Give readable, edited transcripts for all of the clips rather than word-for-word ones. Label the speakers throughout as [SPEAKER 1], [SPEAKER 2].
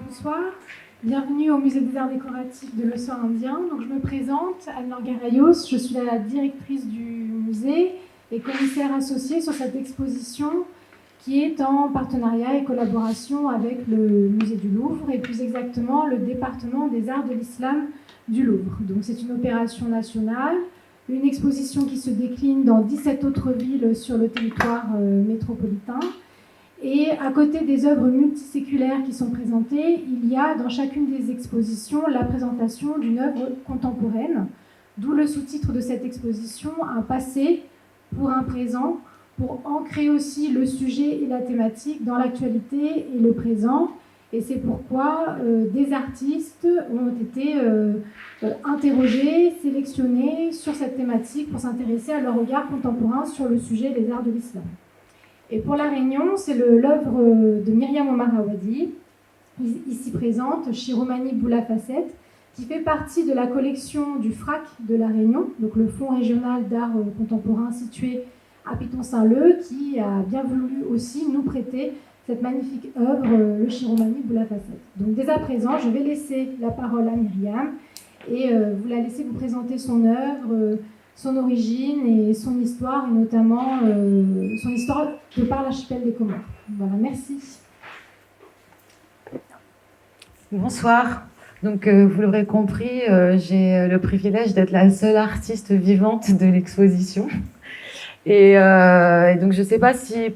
[SPEAKER 1] Bonsoir, bienvenue au Musée des Arts Décoratifs de l'Océan Indien. Donc, je me présente, Anne-Laure Garayos, je suis la directrice du musée et commissaire associée sur cette exposition qui est en partenariat et collaboration avec le musée du Louvre et plus exactement le département des arts de l'islam du Louvre. Donc c'est une opération nationale, une exposition qui se décline dans 17 autres villes sur le territoire métropolitain. Et à côté des œuvres multiséculaires qui sont présentées, il y a dans chacune des expositions la présentation d'une œuvre contemporaine, d'où le sous-titre de cette exposition, un passé pour un présent, pour ancrer aussi le sujet et la thématique dans l'actualité et le présent. Et c'est pourquoi des artistes ont été interrogés, sélectionnés sur cette thématique pour s'intéresser à leur regard contemporain sur le sujet des arts de l'islam. Et pour La Réunion, c'est l'œuvre de Myriam Omar Awadi, ici présente, Shiromani Boulafasset, qui fait partie de la collection du FRAC de La Réunion, donc le Fonds régional d'art contemporain situé à Piton-Saint-Leu, qui a bien voulu aussi nous prêter cette magnifique œuvre, le Shiromani Boulafasset. Donc dès à présent, je vais laisser la parole à Myriam et vous la laisser vous présenter son œuvre, son origine et son histoire, et notamment son histoire de par l'archipel des Comores. Voilà, merci.
[SPEAKER 2] Bonsoir. Donc, vous l'aurez compris, j'ai le privilège d'être la seule artiste vivante de l'exposition. Et donc, je ne sais pas si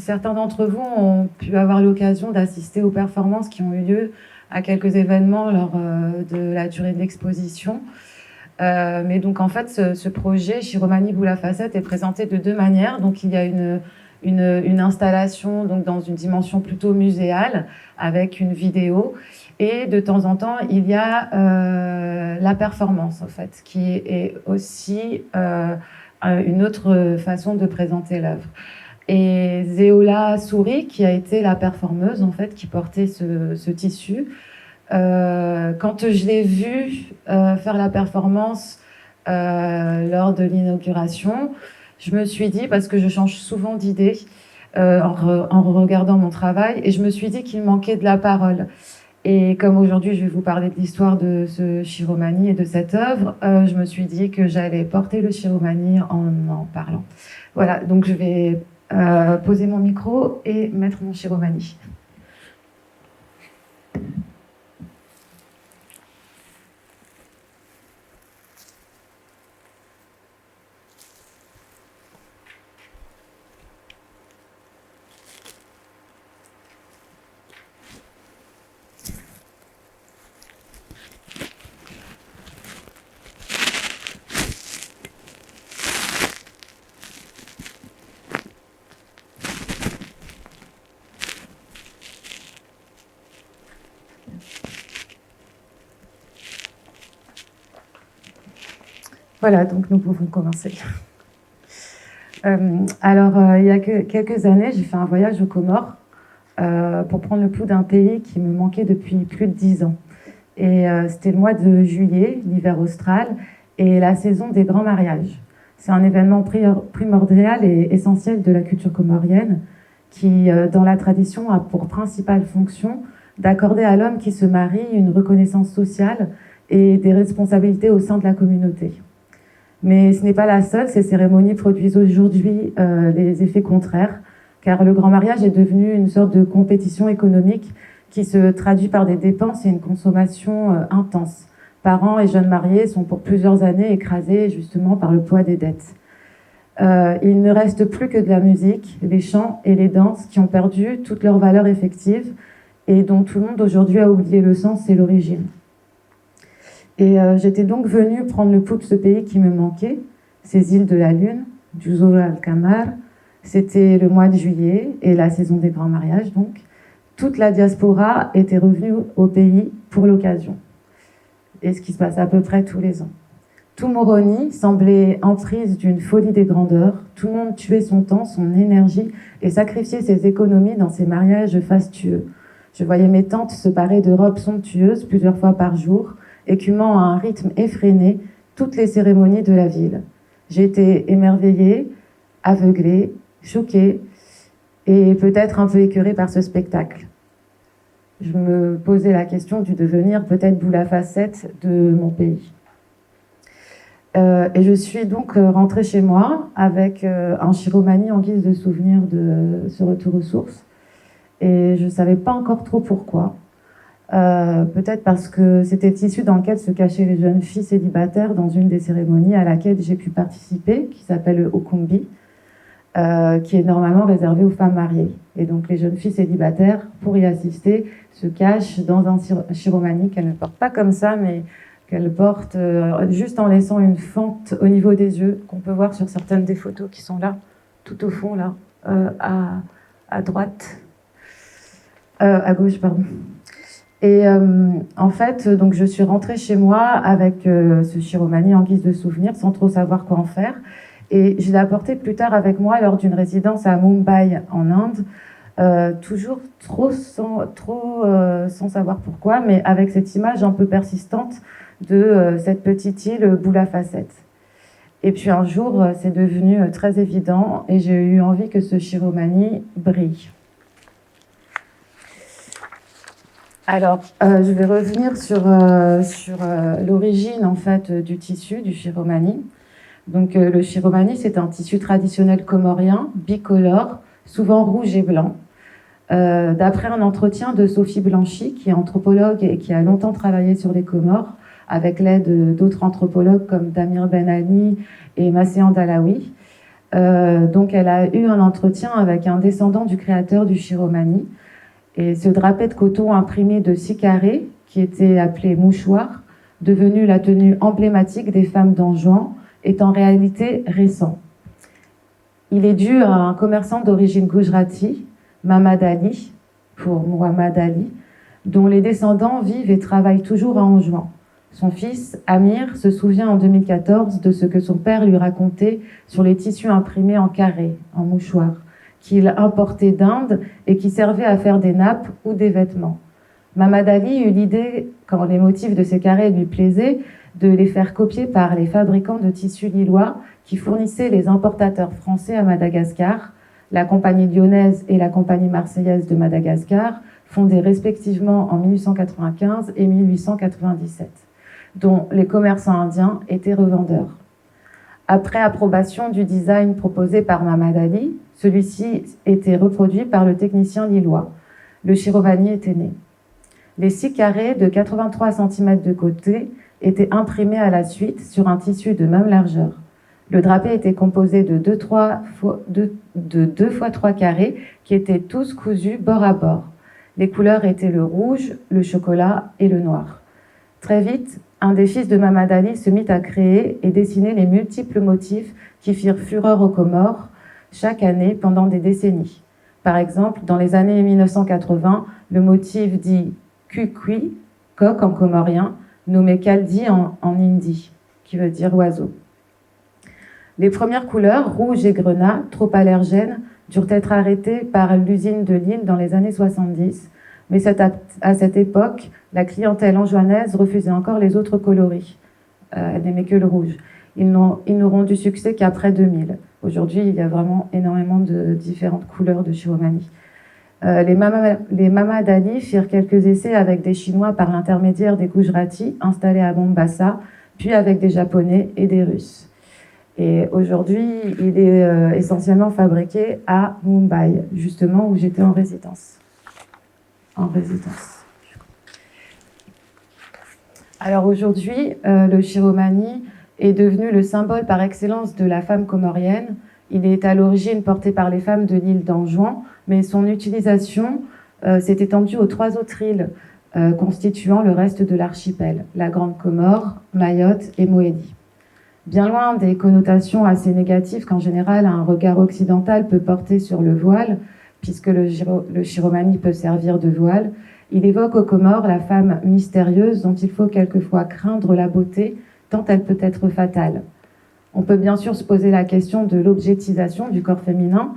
[SPEAKER 2] certains d'entre vous ont pu avoir l'occasion d'assister aux performances qui ont eu lieu à quelques événements lors de la durée de l'exposition. Mais donc en fait, ce projet Shiromani Boulafasset est présenté de deux manières. Donc il y a une installation donc dans une dimension plutôt muséale avec une vidéo, et de temps en temps il y a la performance en fait, qui est aussi une autre façon de présenter l'œuvre. Et Zéola Souri, qui a été la performeuse en fait, qui portait ce tissu. Quand je l'ai vue faire la performance lors de l'inauguration, je me suis dit, parce que je change souvent d'idée en regardant mon travail, et je me suis dit qu'il manquait de la parole. Et comme aujourd'hui je vais vous parler de l'histoire de ce Shiromani et de cette œuvre, je me suis dit que j'allais porter le Shiromani en parlant. Voilà, donc je vais poser mon micro et mettre mon Shiromani. Voilà, donc nous pouvons commencer. Alors, il y a quelques années, j'ai fait un voyage aux Comores pour prendre le pouls d'un pays qui me manquait depuis plus de 10 ans. Et c'était le mois de juillet, l'hiver austral, et la saison des grands mariages. C'est un événement primordial et essentiel de la culture comorienne qui, dans la tradition, a pour principale fonction d'accorder à l'homme qui se marie une reconnaissance sociale et des responsabilités au sein de la communauté. Mais ce n'est pas la seule, ces cérémonies produisent aujourd'hui les effets contraires, car le grand mariage est devenu une sorte de compétition économique qui se traduit par des dépenses et une consommation intense. Parents et jeunes mariés sont pour plusieurs années écrasés justement par le poids des dettes. Il ne reste plus que de la musique, les chants et les danses qui ont perdu toute leur valeur effective et dont tout le monde aujourd'hui a oublié le sens et l'origine. Et j'étais donc venue prendre le pouls de ce pays qui me manquait, ces îles de la Lune, Juzur al-Qamar. C'était le mois de juillet et la saison des grands mariages donc. Toute la diaspora était revenue au pays pour l'occasion. Et ce qui se passe à peu près tous les ans. Tout Moroni semblait en prise d'une folie des grandeurs. Tout le monde tuait son temps, son énergie et sacrifiait ses économies dans ces mariages fastueux. Je voyais mes tantes se parer de robes somptueuses plusieurs fois par jour, écumant à un rythme effréné toutes les cérémonies de la ville. J'ai été émerveillée, aveuglée, choquée et peut-être un peu écœurée par ce spectacle. je me posais la question du devenir peut-être boule à facettes de mon pays. Et je suis donc rentrée chez moi avec un Shiromani en guise de souvenir de ce retour aux sources. Et je ne savais pas encore trop pourquoi. Peut-être parce que c'était le tissu dans lequel se cachaient les jeunes filles célibataires dans une des cérémonies à laquelle j'ai pu participer, qui s'appelle le Okumbi, qui est normalement réservé aux femmes mariées. Et donc les jeunes filles célibataires, pour y assister, se cachent dans un Shiromani qu'elles ne portent pas comme ça, mais qu'elles portent juste en laissant une fente au niveau des yeux, qu'on peut voir sur certaines des photos qui sont là, tout au fond, là, à droite, à gauche, pardon. Et en fait, donc je suis rentrée chez moi avec ce Shiromani en guise de souvenir, sans trop savoir quoi en faire. Et je l'ai apporté plus tard avec moi lors d'une résidence à Mumbai, en Inde, toujours sans savoir pourquoi, mais avec cette image un peu persistante de cette petite île boule à facettes. Et puis un jour, c'est devenu très évident et j'ai eu envie que ce Shiromani brille. Alors, je vais revenir sur l'origine en fait du tissu du Shiromani. Donc, le Shiromani, c'est un tissu traditionnel comorien, bicolore, souvent rouge et blanc. D'après un entretien de Sophie Blanchy, qui est anthropologue et qui a longtemps travaillé sur les Comores, avec l'aide d'autres anthropologues comme Damir Ben Ali et Masséan Dalaoui. Donc, elle a eu un entretien avec un descendant du créateur du Shiromani. Et ce drapé de coton imprimé de 6 carrés, qui était appelé mouchoir, devenu la tenue emblématique des femmes d'Anjouan, est en réalité récent. Il est dû à un commerçant d'origine gujarati, Mamad Ali, pour Muhammad Ali, dont les descendants vivent et travaillent toujours à Anjouan. Son fils, Amir, se souvient en 2014 de ce que son père lui racontait sur les tissus imprimés en carré, en mouchoir, qu'il importait d'Inde et qui servaient à faire des nappes ou des vêtements. Mamad Ali eut l'idée, quand les motifs de ces carrés lui plaisaient, de les faire copier par les fabricants de tissus lillois qui fournissaient les importateurs français à Madagascar, la compagnie lyonnaise et la compagnie marseillaise de Madagascar, fondées respectivement en 1895 et 1897, dont les commerçants indiens étaient revendeurs. Après approbation du design proposé par Mamad Ali, celui-ci était reproduit par le technicien lillois. Le Shiromani était né. Les 6 carrés de 83 cm de côté étaient imprimés à la suite sur un tissu de même largeur. Le drapé était composé de 2 fois 3 carrés qui étaient tous cousus bord à bord. Les couleurs étaient le rouge, le chocolat et le noir. Très vite, un des fils de Mamad Ali se mit à créer et dessiner les multiples motifs qui firent fureur aux Comores chaque année pendant des décennies. Par exemple, dans les années 1980, le motif dit kukui, coq en comorien, nommé kaldi en hindi, qui veut dire oiseau. Les premières couleurs, rouge et grenat, trop allergènes, durent être arrêtées par l'usine de Lille dans les années 70, mais à cette époque, la clientèle anjouanaise refusait encore les autres coloris. Elle n'aimait que le rouge. Ils n'auront du succès qu'après 2000. Aujourd'hui, il y a vraiment énormément de différentes couleurs de Shiromani. Les Mamad Ali firent quelques essais avec des Chinois par l'intermédiaire des Gujaratis installés à Mombasa, puis avec des Japonais et des Russes. Et aujourd'hui, il est essentiellement fabriqué à Mumbai, justement où j'étais en résidence. Alors aujourd'hui, le Shiromani est devenu le symbole par excellence de la femme comorienne. Il est à l'origine porté par les femmes de l'île d'Anjouan, mais son utilisation s'est étendue aux 3 autres îles constituant le reste de l'archipel, la Grande Comore, Mayotte et Mohéli. Bien loin des connotations assez négatives qu'en général un regard occidental peut porter sur le voile, puisque le Shiromani peut servir de voile, il évoque aux Comores la femme mystérieuse dont il faut quelquefois craindre la beauté, tant elle peut être fatale. On peut bien sûr se poser la question de l'objectisation du corps féminin,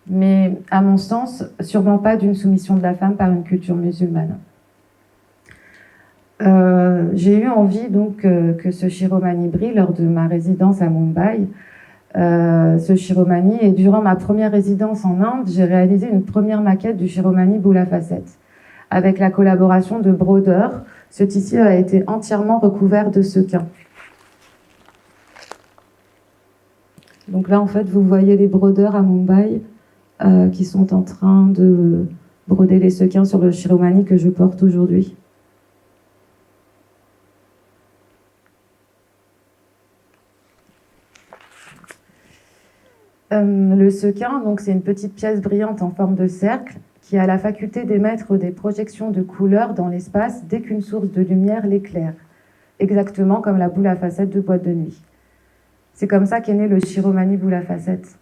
[SPEAKER 2] mais à mon sens, sûrement pas d'une soumission de la femme par une culture musulmane. J'ai eu envie donc que ce Shiromani brille lors de ma résidence à Mumbai. Ce Shiromani, et durant ma première résidence en Inde, j'ai réalisé une première maquette du Shiromani boule à facettes. avec la collaboration de brodeurs. Ce tissu a été entièrement recouvert de sequins. Donc là, en fait, vous voyez les brodeurs à Mumbai qui sont en train de broder les sequins sur le shiromani que je porte aujourd'hui. Le sequin, donc, c'est une petite pièce brillante en forme de cercle qui a la faculté d'émettre des projections de couleurs dans l'espace dès qu'une source de lumière l'éclaire, exactement comme la boule à facettes de boîte de nuit. C'est comme ça qu'est né le shiromani boule à facettes,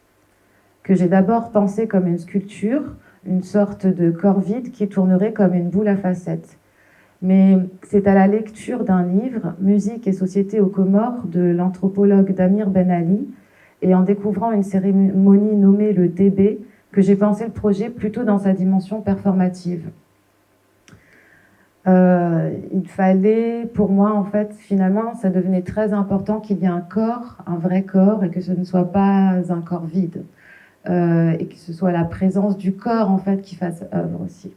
[SPEAKER 2] que j'ai d'abord pensé comme une sculpture, une sorte de corps vide qui tournerait comme une boule à facettes. Mais c'est à la lecture d'un livre, Musique et société aux Comores, de l'anthropologue Damir Ben Ali, et en découvrant une cérémonie nommée le DB, que j'ai pensé le projet plutôt dans sa dimension performative. Il fallait, pour moi, en fait, finalement, ça devenait très important qu'il y ait un corps, un vrai corps, et que ce ne soit pas un corps vide. Et que ce soit la présence du corps, en fait, qui fasse œuvre aussi.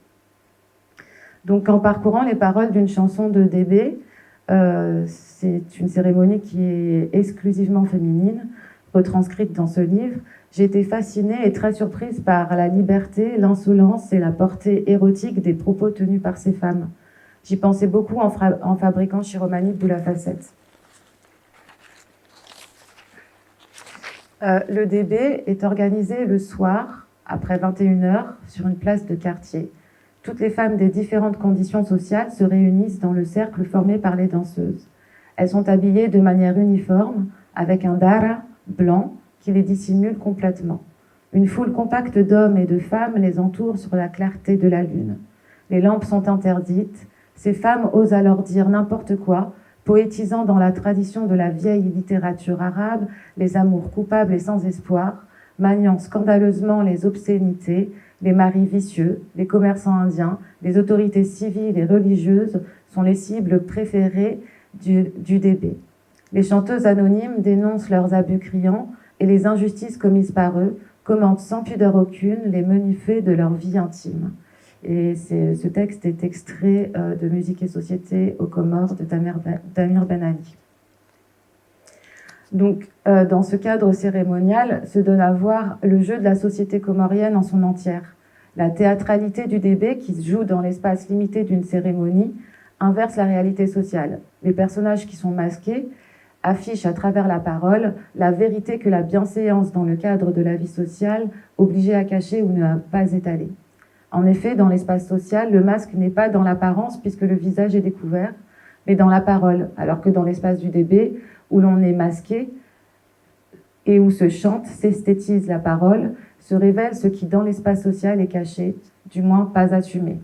[SPEAKER 2] Donc, en parcourant les paroles d'une chanson de DB, c'est une cérémonie qui est exclusivement féminine, retranscrite dans ce livre, j'ai été fascinée et très surprise par la liberté, l'insolence et la portée érotique des propos tenus par ces femmes. J'y pensais beaucoup en fabriquant Shiromani boule à facettes. Le DB est organisé le soir, après 21h, sur une place de quartier. Toutes les femmes des différentes conditions sociales se réunissent dans le cercle formé par les danseuses. Elles sont habillées de manière uniforme, avec un dara blanc qui les dissimule complètement. Une foule compacte d'hommes et de femmes les entoure sur la clarté de la lune. Les lampes sont interdites. Ces femmes osent alors dire n'importe quoi, poétisant dans la tradition de la vieille littérature arabe les amours coupables et sans espoir, maniant scandaleusement les obscénités, les maris vicieux, les commerçants indiens, les autorités civiles et religieuses sont les cibles préférées du DB. Les chanteuses anonymes dénoncent leurs abus criants et les injustices commises par eux, commentent sans pudeur aucune les menus faits de leur vie intime. Et ce texte est extrait de Musique et société aux Comores de Damir Ben Ali. Donc, dans ce cadre cérémonial, se donne à voir le jeu de la société comorienne en son entière. La théâtralité du DB, qui se joue dans l'espace limité d'une cérémonie, inverse la réalité sociale. Les personnages qui sont masqués affichent à travers la parole la vérité que la bienséance dans le cadre de la vie sociale obligeait à cacher ou ne pas étaler. En effet, dans l'espace social, le masque n'est pas dans l'apparence puisque le visage est découvert, mais dans la parole, alors que dans l'espace du DB, où l'on est masqué et où se chante, s'esthétise la parole, se révèle ce qui dans l'espace social est caché, du moins pas assumé.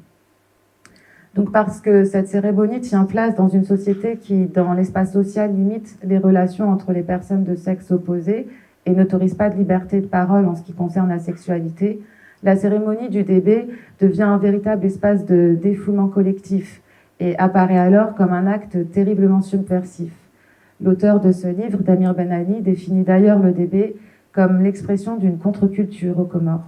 [SPEAKER 2] Donc parce que cette cérémonie tient place dans une société qui, dans l'espace social, limite les relations entre les personnes de sexe opposé et n'autorise pas de liberté de parole en ce qui concerne la sexualité, la cérémonie du DB devient un véritable espace de défoulement collectif et apparaît alors comme un acte terriblement subversif. L'auteur de ce livre, Damir Ben Ali, définit d'ailleurs le DB comme l'expression d'une contre-culture aux Comores.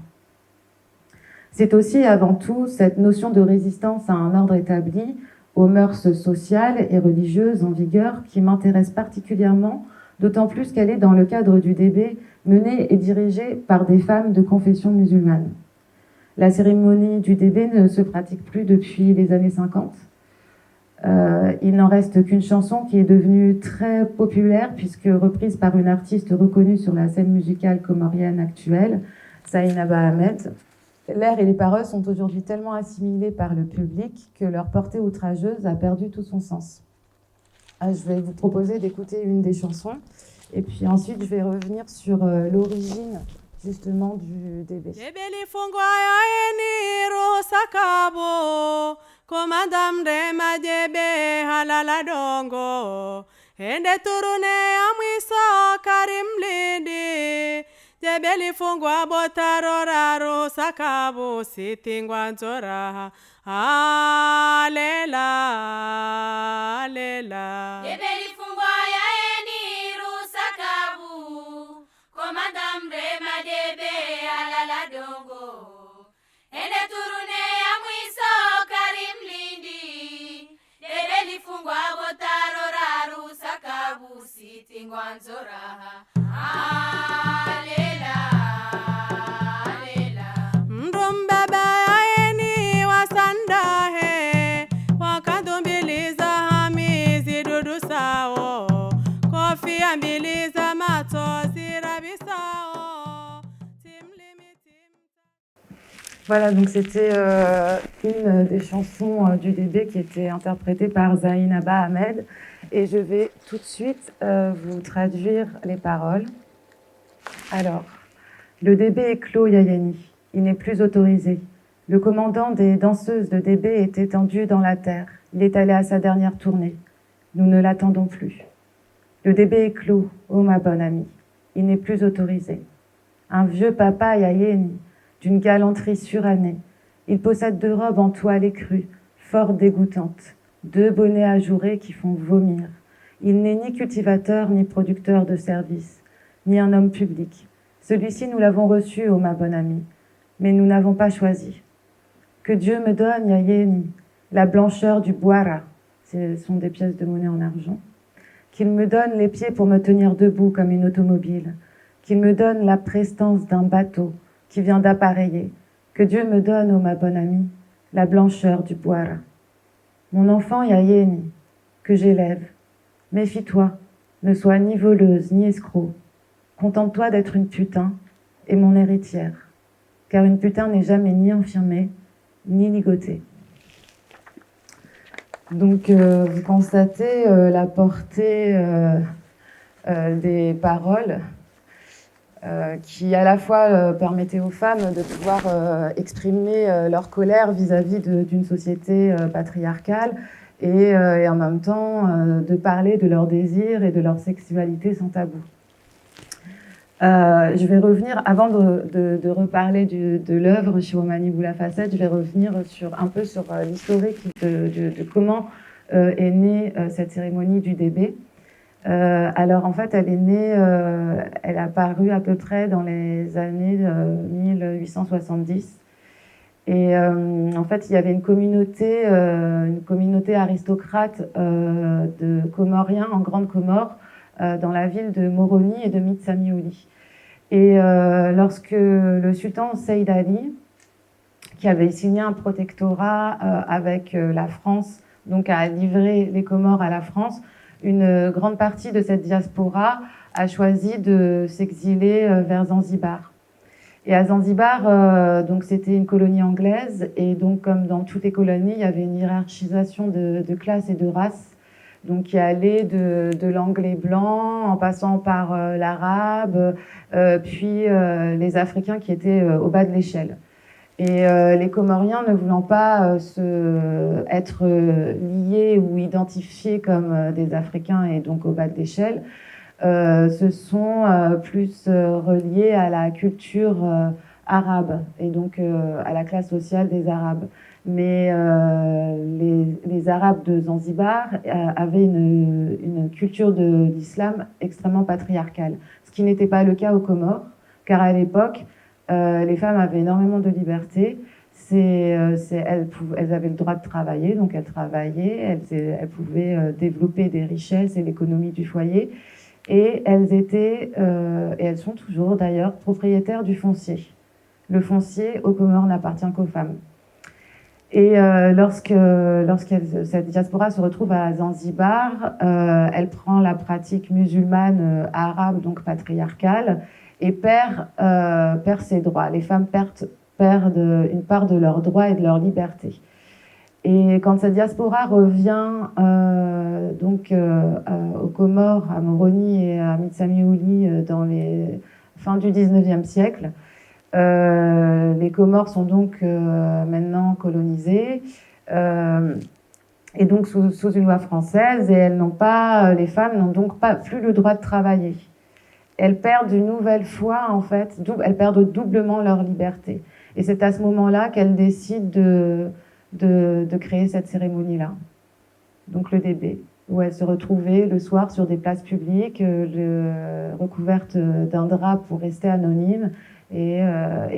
[SPEAKER 2] C'est aussi avant tout cette notion de résistance à un ordre établi, aux mœurs sociales et religieuses en vigueur qui m'intéresse particulièrement, d'autant plus qu'elle est dans le cadre du DB menée et dirigée par des femmes de confession musulmane. La cérémonie du DB ne se pratique plus depuis les années 50. Il n'en reste qu'une chanson qui est devenue très populaire puisque reprise par une artiste reconnue sur la scène musicale comorienne actuelle, Zainaba Ahmed. L'air et les paroles sont aujourd'hui tellement assimilés par le public que leur portée outrageuse a perdu tout son sens. Je vais vous proposer d'écouter une des chansons et puis ensuite je vais revenir sur l'origine justement du DB.
[SPEAKER 3] Jebeli fungwa botaro raro sakabo sitingwa nzora alela alela
[SPEAKER 4] Jebeli fungwa ya eni rusakabu komandam de madebe alala dongo ene turune ya mwiso karim
[SPEAKER 3] mundahe wakandombiliza hamizi dudu sao kofi ambiliza matsozi rabisao
[SPEAKER 2] Voilà, donc c'était une des chansons du DB qui était interprétée par Zainaba Ahmed. Et je vais tout de suite vous traduire les paroles. Alors, le DB est clos, Yayeni. Il n'est plus autorisé. Le commandant des danseuses de DB est étendu dans la terre. Il est allé à sa dernière tournée. Nous ne l'attendons plus. Le DB est clos, oh ma bonne amie. Il n'est plus autorisé. Un vieux papa, Yayeni, d'une galanterie surannée. Il possède 2 robes en toile écrue, fort dégoûtantes, 2 bonnets ajourés qui font vomir. Il n'est ni cultivateur, ni producteur de services, ni un homme public. Celui-ci, nous l'avons reçu, oh ma bonne amie, mais nous n'avons pas choisi. Que Dieu me donne, Yayeni, la blancheur du boara, ce sont des pièces de monnaie en argent, qu'il me donne les pieds pour me tenir debout comme une automobile, qu'il me donne la prestance d'un bateau qui vient d'appareiller, que Dieu me donne, oh ma bonne amie, la blancheur du boara. Mon enfant Yayeni, que j'élève, méfie-toi, ne sois ni voleuse ni escroc, contente-toi d'être une putain et mon héritière, car une putain n'est jamais ni infirmée, ni ligotée. Donc vous constatez la portée des paroles qui à la fois permettaient aux femmes de pouvoir exprimer leur colère vis-à-vis d'une société patriarcale et en même temps de parler de leurs désirs et de leur sexualité sans tabou. Je vais revenir, avant de reparler de l'œuvre Chiromani Boula Facette, je vais revenir un peu sur l'historique de comment est née cette cérémonie du DB. Alors en fait, elle est née, elle a apparu à peu près dans les années 1870. Et en fait, il y avait une communauté aristocrate de Comoriens en Grande Comore, dans la ville de Moroni et de Mitsamiouli. Et lorsque le sultan Seyd Ali, qui avait signé un protectorat avec la France, donc a livré les Comores à la France, une grande partie de cette diaspora a choisi de s'exiler vers Zanzibar. Et à Zanzibar, donc c'était une colonie anglaise, et donc comme dans toutes les colonies, il y avait une hiérarchisation de classes et de races, donc qui allait de l'anglais blanc en passant par l'arabe, puis les Africains qui étaient au bas de l'échelle. Et les Comoriens, ne voulant pas être liés ou identifiés comme des Africains et donc au bas de l'échelle, se sont plus reliés à la culture arabe et donc à la classe sociale des Arabes. Mais les Arabes de Zanzibar avaient une culture de l'islam extrêmement patriarcale, ce qui n'était pas le cas aux Comores, car à l'époque, les femmes avaient énormément de liberté. Elles avaient le droit de travailler, donc elles travaillaient, elles pouvaient développer des richesses et l'économie du foyer. Et elles étaient, et elles sont toujours d'ailleurs, propriétaires du foncier. Le foncier aux Comores n'appartient qu'aux femmes. Et cette diaspora se retrouve à Zanzibar, elle prend la pratique musulmane arabe, donc patriarcale, et perd ses droits. Les femmes perdent une part de leurs droits et de leur liberté. Et quand cette diaspora revient aux Comores, à Moroni et à Mitsamiouli dans les fins du 19e siècle, les Comores sont donc maintenant colonisées et donc sous une loi française, et les femmes n'ont donc plus le droit de travailler. Elles perdent une nouvelle fois, en fait, elles perdent doublement leur liberté. Et c'est à ce moment-là qu'elles décident de créer cette cérémonie-là, donc le DB, où elles se retrouvaient le soir sur des places publiques, recouvertes d'un drap pour rester anonymes, et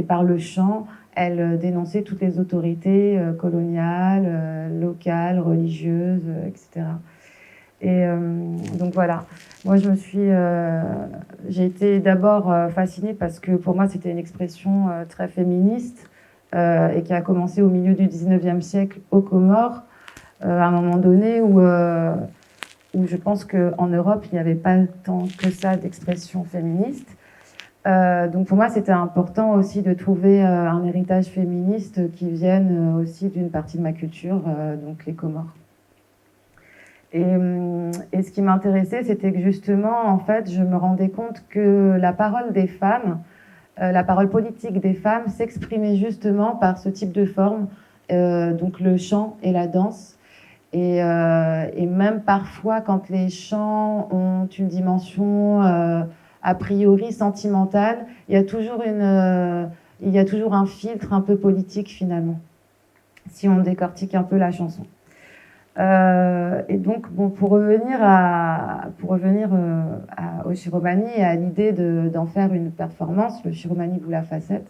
[SPEAKER 2] par le chant, elles dénonçaient toutes les autorités coloniales, locales, religieuses, etc. Et donc voilà, moi j'ai été d'abord fascinée parce que pour moi c'était une expression très féministe. et qui a commencé au milieu du 19e siècle aux Comores, à un moment donné où je pense qu'en Europe, il n'y avait pas tant que ça d'expression féministe. Donc pour moi, c'était important aussi de trouver un héritage féministe qui vienne aussi d'une partie de ma culture, donc les Comores. Et ce qui m'intéressait, c'était que justement, en fait, je me rendais compte que la parole des femmes, la parole politique des femmes s'exprimait justement par ce type de forme, donc le chant et la danse. Et même parfois, quand les chants ont une dimension a priori sentimentale, il y a toujours un filtre un peu politique finalement, si on décortique un peu la chanson. Et donc, bon, pour revenir au Shiromani et à l'idée d'en faire une performance, le Shiromani boule à facettes,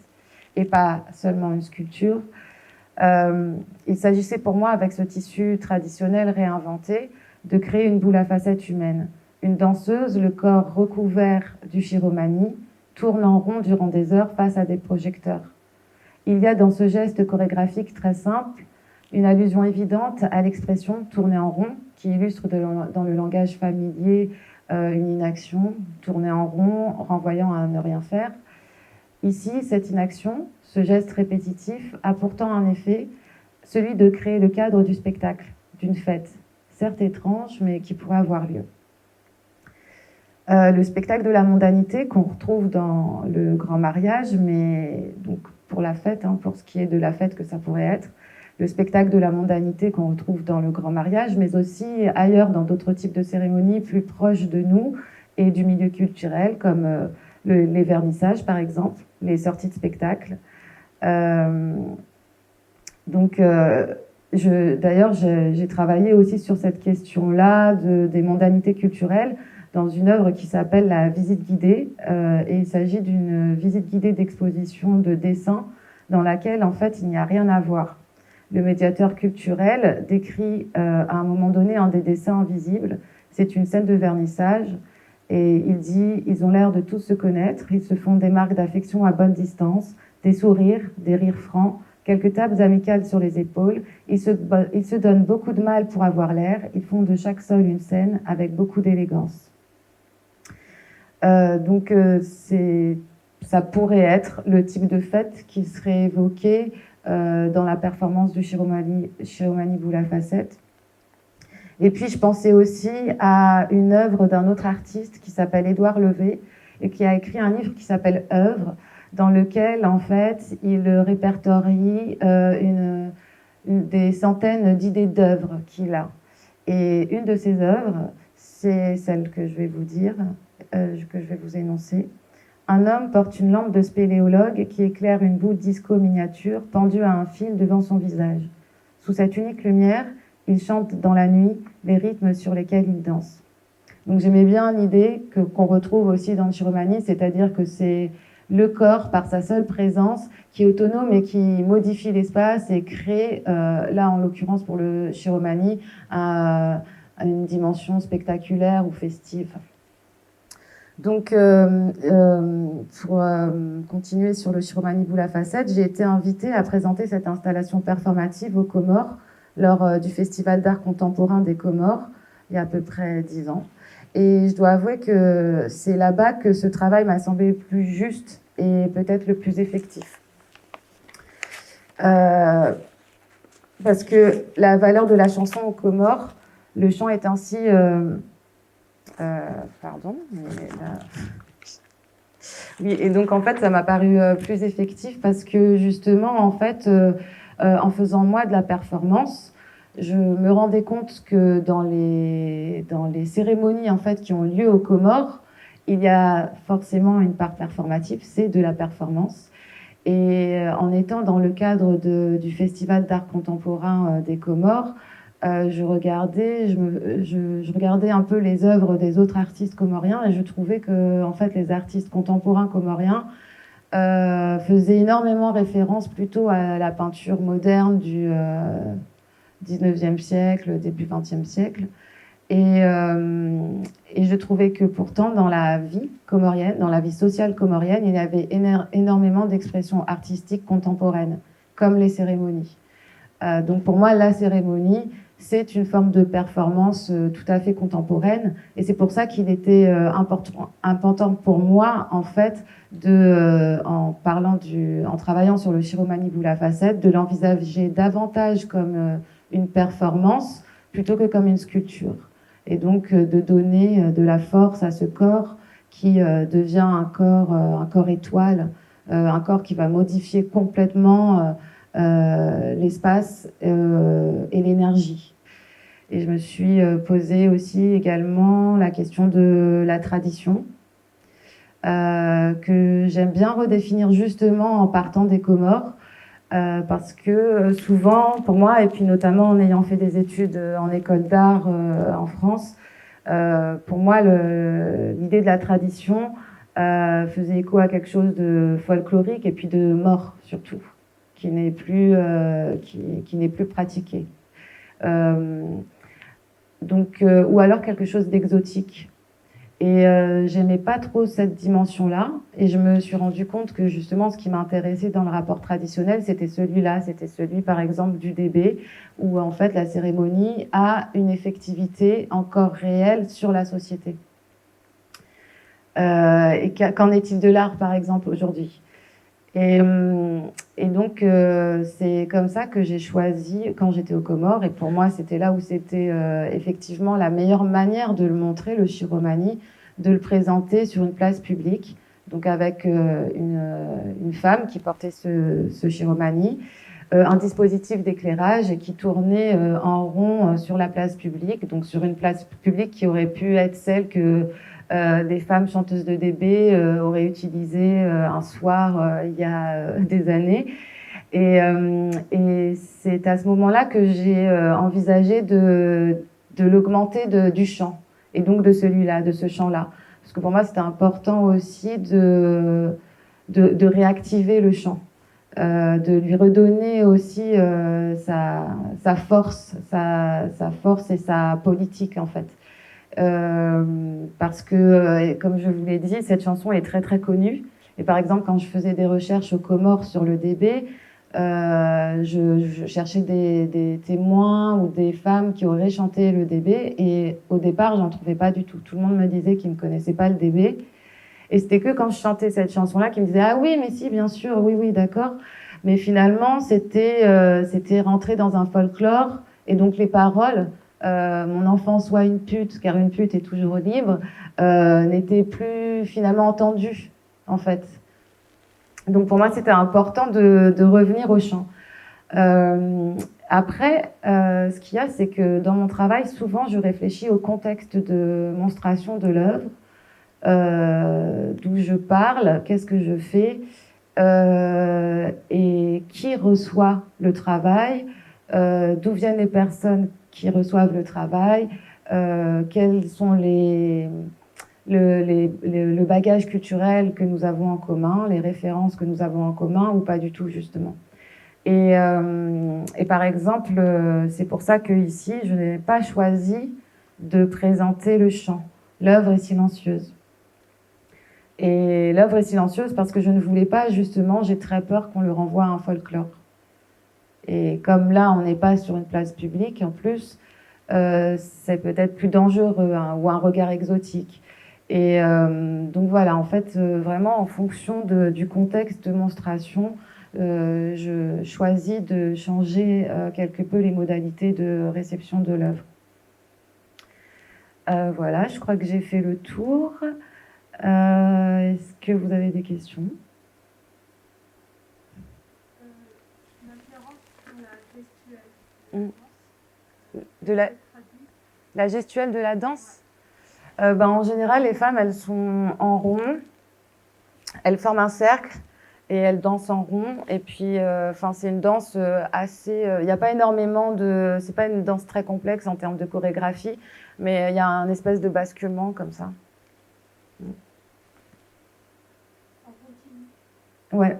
[SPEAKER 2] et pas seulement une sculpture, il s'agissait pour moi, avec ce tissu traditionnel réinventé, de créer une boule à facettes humaine. Une danseuse, le corps recouvert du Shiromani, tourne en rond durant des heures face à des projecteurs. Il y a dans ce geste chorégraphique très simple une allusion évidente à l'expression tourner en rond, qui illustre dans le langage familier une inaction, tourner en rond, renvoyant à ne rien faire. Ici, cette inaction, ce geste répétitif, a pourtant un effet, celui de créer le cadre du spectacle, d'une fête, certes étrange, mais qui pourrait avoir lieu. Le spectacle de la mondanité qu'on retrouve dans le grand mariage, mais donc pour la fête, pour ce qui est de la fête que ça pourrait être, le spectacle de la mondanité qu'on retrouve dans le grand mariage, mais aussi ailleurs dans d'autres types de cérémonies plus proches de nous et du milieu culturel, comme les vernissages par exemple, les sorties de spectacle. D'ailleurs, j'ai travaillé aussi sur cette question-là des mondanités culturelles dans une œuvre qui s'appelle La visite guidée. Et il s'agit d'une visite guidée d'exposition de dessins dans laquelle, en fait, il n'y a rien à voir. Le médiateur culturel décrit à un moment donné un des dessins invisibles. C'est une scène de vernissage. Et il dit « Ils ont l'air de tous se connaître. Ils se font des marques d'affection à bonne distance, des sourires, des rires francs, quelques tapes amicales sur les épaules. Ils se donnent beaucoup de mal pour avoir l'air. Ils font de chaque sol une scène avec beaucoup d'élégance. » Ça pourrait être le type de fête qui serait évoqué dans la performance du Shiromani boule à facettes. Et puis je pensais aussi à une œuvre d'un autre artiste qui s'appelle Édouard Levé et qui a écrit un livre qui s'appelle Œuvres, dans lequel en fait il répertorie des centaines d'idées d'œuvres qu'il a. Et une de ces œuvres, c'est celle que je vais vous dire, que je vais vous énoncer. Un homme porte une lampe de spéléologue qui éclaire une boule disco miniature pendue à un fil devant son visage. Sous cette unique lumière, il chante dans la nuit les rythmes sur lesquels il danse. Donc j'aimais bien l'idée qu'on retrouve aussi dans le Shiromani, c'est-à-dire que c'est le corps, par sa seule présence, qui est autonome et qui modifie l'espace et crée, là en l'occurrence pour le Shiromani, une dimension spectaculaire ou festive. Donc, pour continuer sur le Shiromani boule à facettes, j'ai été invitée à présenter cette installation performative aux Comores lors du Festival d'art contemporain des Comores, il y a à peu près 10 ans. Et je dois avouer que c'est là-bas que ce travail m'a semblé le plus juste et peut-être le plus effectif. Parce que la valeur de la chanson aux Comores, le chant est ainsi... Oui, et donc en fait, ça m'a paru plus effectif parce que justement, en fait, en faisant moi de la performance, je me rendais compte que dans les cérémonies en fait qui ont lieu aux Comores, il y a forcément une part performative, c'est de la performance. Et en étant dans le cadre du Festival d'art contemporain des Comores, je regardais un peu les œuvres des autres artistes comoriens et je trouvais que en fait, les artistes contemporains comoriens faisaient énormément référence plutôt à la peinture moderne du 19e siècle, début 20e siècle. Et je trouvais que pourtant, dans la vie comorienne, dans la vie sociale comorienne, il y avait énormément d'expressions artistiques contemporaines, comme les cérémonies. Donc pour moi, la cérémonie, c'est une forme de performance tout à fait contemporaine. Et c'est pour ça qu'il était important pour moi, en fait, en travaillant sur le Shiromani Bula Facette, de l'envisager davantage comme une performance plutôt que comme une sculpture. Et donc de donner de la force à ce corps qui devient un corps étoile, un corps qui va modifier complètement l'espace et l'énergie. Et je me suis posé aussi également la question de la tradition, que j'aime bien redéfinir justement en partant des Comores, parce que souvent, pour moi, et puis notamment en ayant fait des études en école d'art en France, pour moi, l'idée de la tradition faisait écho à quelque chose de folklorique et puis de mort surtout, qui n'est plus pratiqué. Ou alors quelque chose d'exotique. Et j'aimais pas trop cette dimension-là. Et je me suis rendu compte que justement, ce qui m'intéressait dans le rapport traditionnel, c'était celui-là. C'était celui, par exemple, du DB, où en fait la cérémonie a une effectivité encore réelle sur la société. Et qu'en est-il de l'art, par exemple, aujourd'hui ? Et donc, c'est comme ça que j'ai choisi quand j'étais aux Comores. Et pour moi, c'était là où c'était effectivement la meilleure manière de le montrer, le Shiromani, de le présenter sur une place publique. Donc, avec une femme qui portait ce Shiromani, un dispositif d'éclairage qui tournait en rond sur la place publique. Donc, sur une place publique qui aurait pu être celle que des femmes chanteuses de DB auraient utilisé un soir il y a des années. Et c'est à ce moment-là que j'ai envisagé de l'augmenter du chant, et donc de celui-là, de ce chant-là. Parce que pour moi, c'était important aussi de réactiver le chant, de lui redonner aussi sa force, sa force et sa politique, en fait. Parce que, comme je vous l'ai dit, cette chanson est très très connue. Et par exemple, quand je faisais des recherches aux Comores sur le DB, je cherchais des témoins ou des femmes qui auraient chanté le DB. Et au départ, j'en trouvais pas du tout. Tout le monde me disait qu'ils ne connaissaient pas le DB. Et c'était que quand je chantais cette chanson-là qu'ils me disaient « Ah oui, mais si, bien sûr, oui, oui, d'accord ». Mais finalement, c'était rentré dans un folklore. Et donc les paroles... mon enfant soit une pute, car une pute est toujours libre, n'était plus finalement entendue, en fait. Donc pour moi, c'était important de revenir au chant. Après, ce qu'il y a, c'est que dans mon travail, souvent, je réfléchis au contexte de monstration de l'œuvre, d'où je parle, qu'est-ce que je fais, et qui reçoit le travail, d'où viennent les personnes qui reçoivent le travail, quels sont le bagage culturel que nous avons en commun, les références que nous avons en commun, ou pas du tout, justement. Et par exemple, c'est pour ça qu'ici, je n'ai pas choisi de présenter le chant. L'œuvre est silencieuse. Et l'œuvre est silencieuse parce que je ne voulais pas, justement, j'ai très peur qu'on le renvoie à un folklore. Et comme là, on n'est pas sur une place publique, en plus, c'est peut-être plus dangereux, hein, ou un regard exotique. Et donc voilà, en fait, vraiment en fonction du contexte de monstration, je choisis de changer quelque peu les modalités de réception de l'œuvre. Voilà, je crois que j'ai fait le tour. Est-ce que vous avez des questions ? La gestuelle de la danse, en général, les femmes, elles sont en rond, elles forment un cercle et elles dansent en rond. Et puis, c'est une danse assez... Il n'y a pas énormément de... C'est pas une danse très complexe en termes de chorégraphie, mais il y a un espèce de basculement comme ça. Ouais.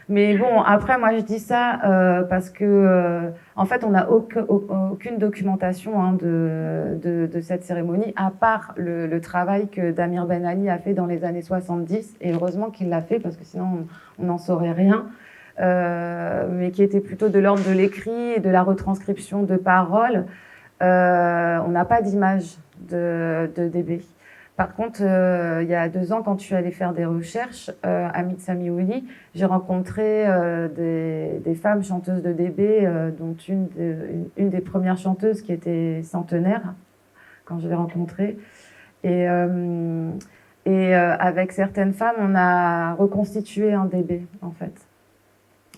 [SPEAKER 2] Mais bon, après, moi, je dis ça parce que, en fait, on n'a aucune documentation, hein, de cette cérémonie, à part le travail que Damir Ben Ali a fait dans les années 70. Et heureusement qu'il l'a fait, parce que sinon, on n'en saurait rien. mais qui était plutôt de l'ordre de l'écrit et de la retranscription de paroles. On n'a pas d'image de DB. Par contre, il y a 2 ans, quand je suis allée faire des recherches à Mitsamiouli, j'ai rencontré des femmes chanteuses de DB, dont une des premières chanteuses qui était centenaire quand je l'ai rencontrée. Et avec certaines femmes, on a reconstitué un DB, en fait.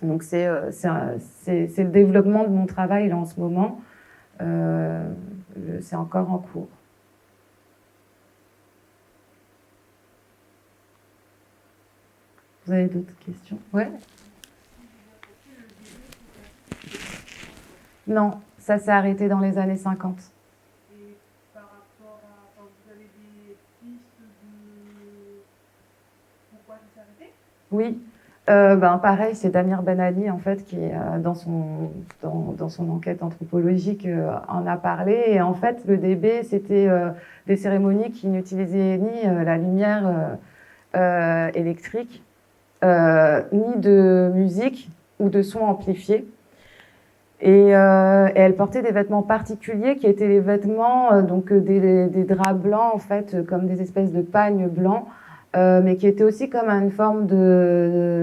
[SPEAKER 2] Donc c'est le développement de mon travail là, en ce moment. C'est encore en cours. Vous avez d'autres questions? Ouais. Non, ça s'est arrêté dans les années 50.
[SPEAKER 5] Et par rapport à... vous avez des pistes de... Pourquoi ça s'est arrêté?
[SPEAKER 2] Oui. Pareil, c'est Damir Ben Ali, en fait, qui, dans son enquête anthropologique, en a parlé. Et en fait, le DB, c'était des cérémonies qui n'utilisaient ni la lumière électrique, ni de musique ou de son amplifié. Et elle portait des vêtements particuliers qui étaient les vêtements, des draps blancs, en fait, comme des espèces de pagnes blancs, mais qui étaient aussi comme une forme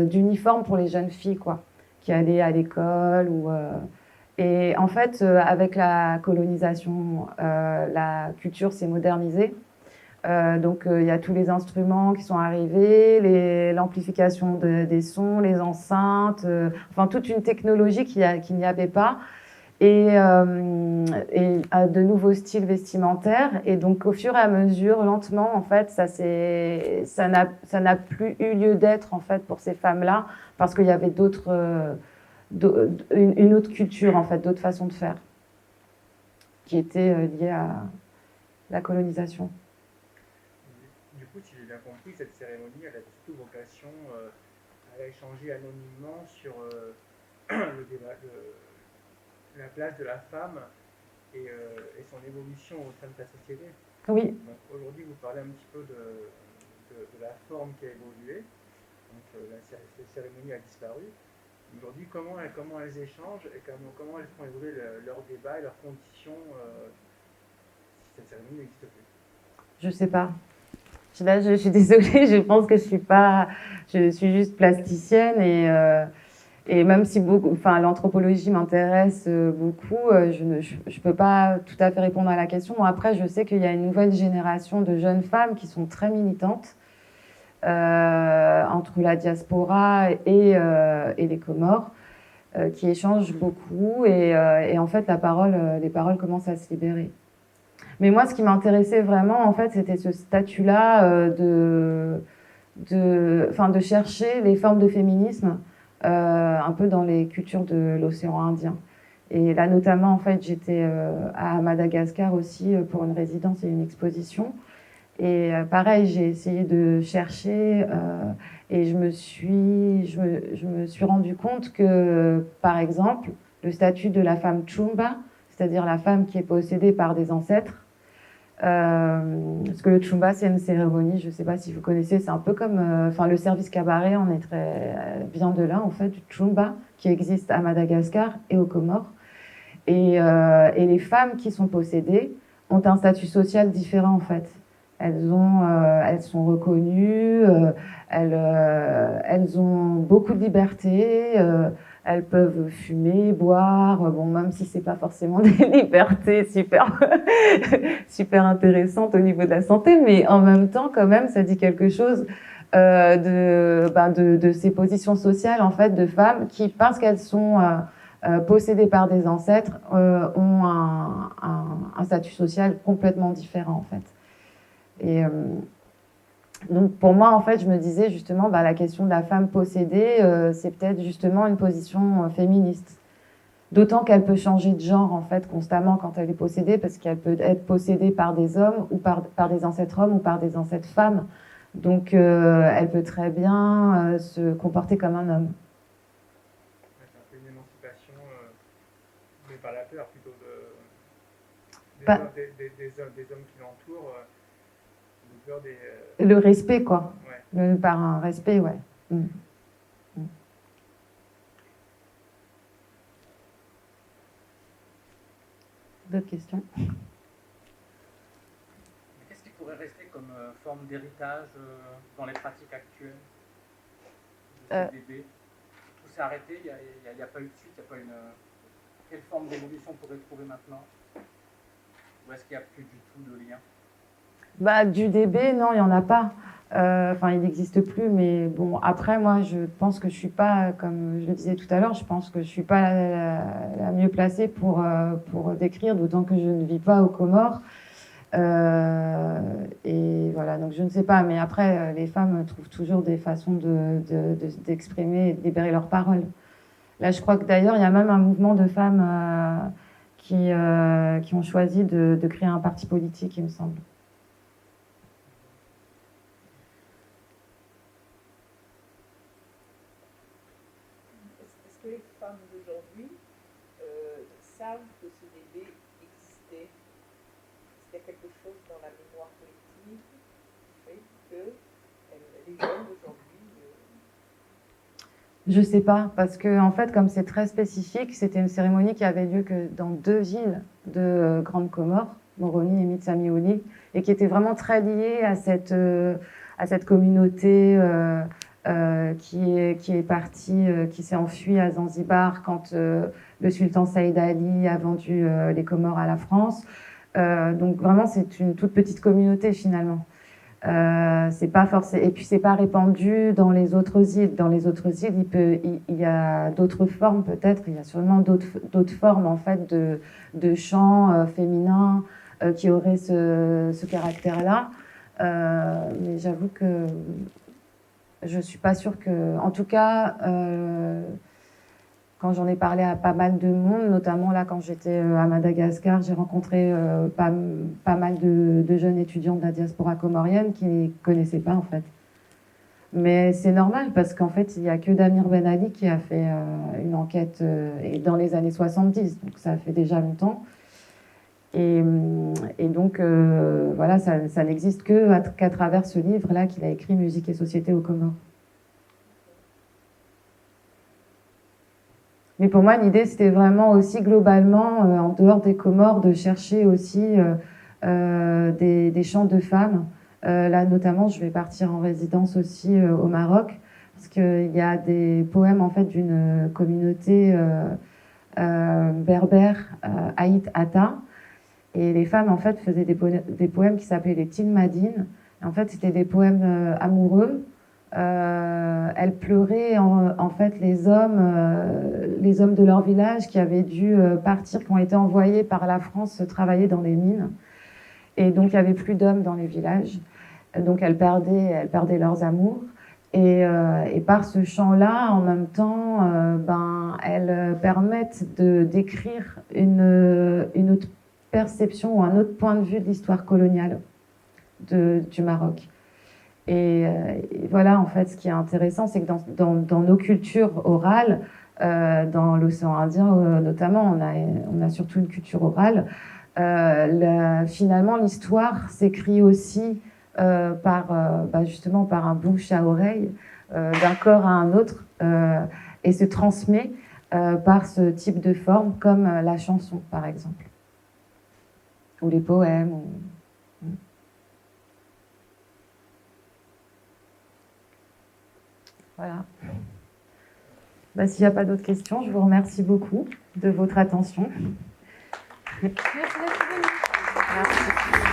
[SPEAKER 2] d'uniforme pour les jeunes filles, quoi, qui allaient à l'école. Et en fait, avec la colonisation, la culture s'est modernisée. Il y a tous les instruments qui sont arrivés, l'amplification des sons, les enceintes, toute une technologie qu'il n'y avait pas, et de nouveaux styles vestimentaires. Et donc, au fur et à mesure, lentement, en fait, ça n'a plus eu lieu d'être, en fait, pour ces femmes-là, parce qu'il y avait une autre culture, en fait, d'autres façons de faire, qui étaient liées à la colonisation.
[SPEAKER 5] Du coup, si j'ai bien compris, cette cérémonie, elle a surtout vocation à échanger anonymement sur la place de la femme et son évolution au sein de la société.
[SPEAKER 2] Oui.
[SPEAKER 5] Donc, aujourd'hui, vous parlez un petit peu de la forme qui a évolué. Donc, cette cérémonie a disparu. Aujourd'hui, comment elles échangent et comment elles font évoluer leur débat et leurs conditions si cette cérémonie n'existe plus?
[SPEAKER 2] Je sais pas. Là, je suis désolée, je pense que je suis juste plasticienne et même si l'anthropologie m'intéresse beaucoup, je ne peux pas tout à fait répondre à la question. Bon, après, je sais qu'il y a une nouvelle génération de jeunes femmes qui sont très militantes entre la diaspora et les Comores, qui échangent beaucoup et en fait, les paroles commencent à se libérer. Mais moi, ce qui m'intéressait vraiment, en fait, c'était ce statut-là de chercher les formes de féminisme un peu dans les cultures de l'océan Indien. Et là, notamment, en fait, j'étais à Madagascar aussi pour une résidence et une exposition. Et pareil, j'ai essayé de chercher et je me suis rendu compte que, par exemple, le statut de la femme Chumba, c'est-à-dire la femme qui est possédée par des ancêtres, parce que le Chumba, c'est une cérémonie, je ne sais pas si vous connaissez, c'est un peu comme le service cabaret, on est très bien de là, en fait, du Chumba, qui existe à Madagascar et aux Comores. Et les femmes qui sont possédées ont un statut social différent, en fait. Elles sont reconnues, elles ont beaucoup de liberté, elles peuvent fumer, boire, même si c'est pas forcément des libertés super intéressantes au niveau de la santé, mais en même temps, quand même, ça dit quelque chose de ces positions sociales, en fait, de femmes qui, parce qu'elles sont possédées par des ancêtres, ont un statut social complètement différent, en fait. Et donc pour moi, en fait, je me disais justement, la question de la femme possédée, c'est peut-être justement une position féministe. D'autant qu'elle peut changer de genre, en fait, constamment quand elle est possédée, parce qu'elle peut être possédée par des hommes, ou par des ancêtres hommes, ou par des ancêtres femmes. Donc elle peut très bien se comporter comme un homme.
[SPEAKER 5] C'est un peu une émancipation, mais par la peur plutôt des hommes qui l'entourent.
[SPEAKER 2] Le respect, quoi.
[SPEAKER 5] Ouais.
[SPEAKER 2] Par un respect, ouais. D'autres questions?
[SPEAKER 5] Qu'est-ce qui pourrait rester comme forme d'héritage dans les pratiques actuelles de ces bébés? Tout s'est arrêté, il n'y a pas eu de suite, il n'y a pas une... Quelle forme d'évolution on pourrait trouver maintenant? Ou est-ce qu'il n'y a plus du tout de lien?
[SPEAKER 2] Du DB, non, il n'y en a pas. Enfin, il n'existe plus, mais bon, après, moi, je pense que je ne suis pas, comme je le disais tout à l'heure, je pense que je ne suis pas la mieux placée pour décrire, d'autant que je ne vis pas aux Comores. Et voilà, donc je ne sais pas, mais après, les femmes trouvent toujours des façons d'exprimer et de libérer leur parole. Là, je crois que d'ailleurs, il y a même un mouvement de femmes qui ont choisi de créer un parti politique, il me semble.
[SPEAKER 6] Est-ce que les femmes d'aujourd'hui savent que ce bébé existait? Est-ce qu'il y a quelque chose dans la mémoire collective qui fait que les jeunes d'aujourd'hui...
[SPEAKER 2] Je sais pas, parce que en fait, comme c'est très spécifique, c'était une cérémonie qui avait lieu que dans 2 villes de Grande Comore, Moroni et Mitsamiouli, et qui était vraiment très liée à cette communauté qui est partie, qui s'est enfuie à Zanzibar quand le sultan Saïd Ali a vendu les Comores à la France. Donc vraiment, c'est une toute petite communauté finalement. C'est pas forcément, et puis c'est pas répandu dans les autres îles. Dans les autres îles, il y a d'autres formes peut-être. Il y a sûrement d'autres formes en fait de chants féminins qui auraient ce caractère-là. Mais j'avoue que je suis pas sûre que, en tout cas, quand j'en ai parlé à pas mal de monde, notamment là quand j'étais à Madagascar, j'ai rencontré pas mal de jeunes étudiants de la diaspora comorienne qui ne connaissaient pas en fait. Mais c'est normal parce qu'en fait, il n'y a que Damir Ben Ali qui a fait une enquête dans les années 70, donc ça fait déjà longtemps. Et donc, voilà, ça n'existe qu'à travers ce livre-là qu'il a écrit, Musique et société aux Comores. Mais pour moi, l'idée, c'était vraiment aussi globalement, en dehors des Comores, de chercher aussi des chants de femmes. Là, notamment, je vais partir en résidence aussi au Maroc, parce qu'il y a des poèmes en fait d'une communauté berbère, Haït Atta, et les femmes en fait faisaient des poèmes qui s'appelaient les Tilmadines. En fait, c'était des poèmes amoureux. Elles pleuraient en fait les hommes de leur village qui avaient dû partir, qui ont été envoyés par la France travailler dans les mines. Et donc, il n'y avait plus d'hommes dans les villages. Donc, elles perdaient leurs amours. Et par ce chant-là, en même temps, elles permettent de décrire une autre perception ou un autre point de vue de l'histoire coloniale du Maroc. Et voilà, en fait, ce qui est intéressant, c'est que dans nos cultures orales, dans l'océan Indien notamment, on a surtout une culture orale. Finalement, l'histoire s'écrit aussi justement par un bouche à oreille, d'un corps à un autre, et se transmet par ce type de forme, comme la chanson, par exemple, ou les poèmes. Voilà. S'il n'y a pas d'autres questions, je vous remercie beaucoup de votre attention.
[SPEAKER 1] Merci.
[SPEAKER 2] Merci.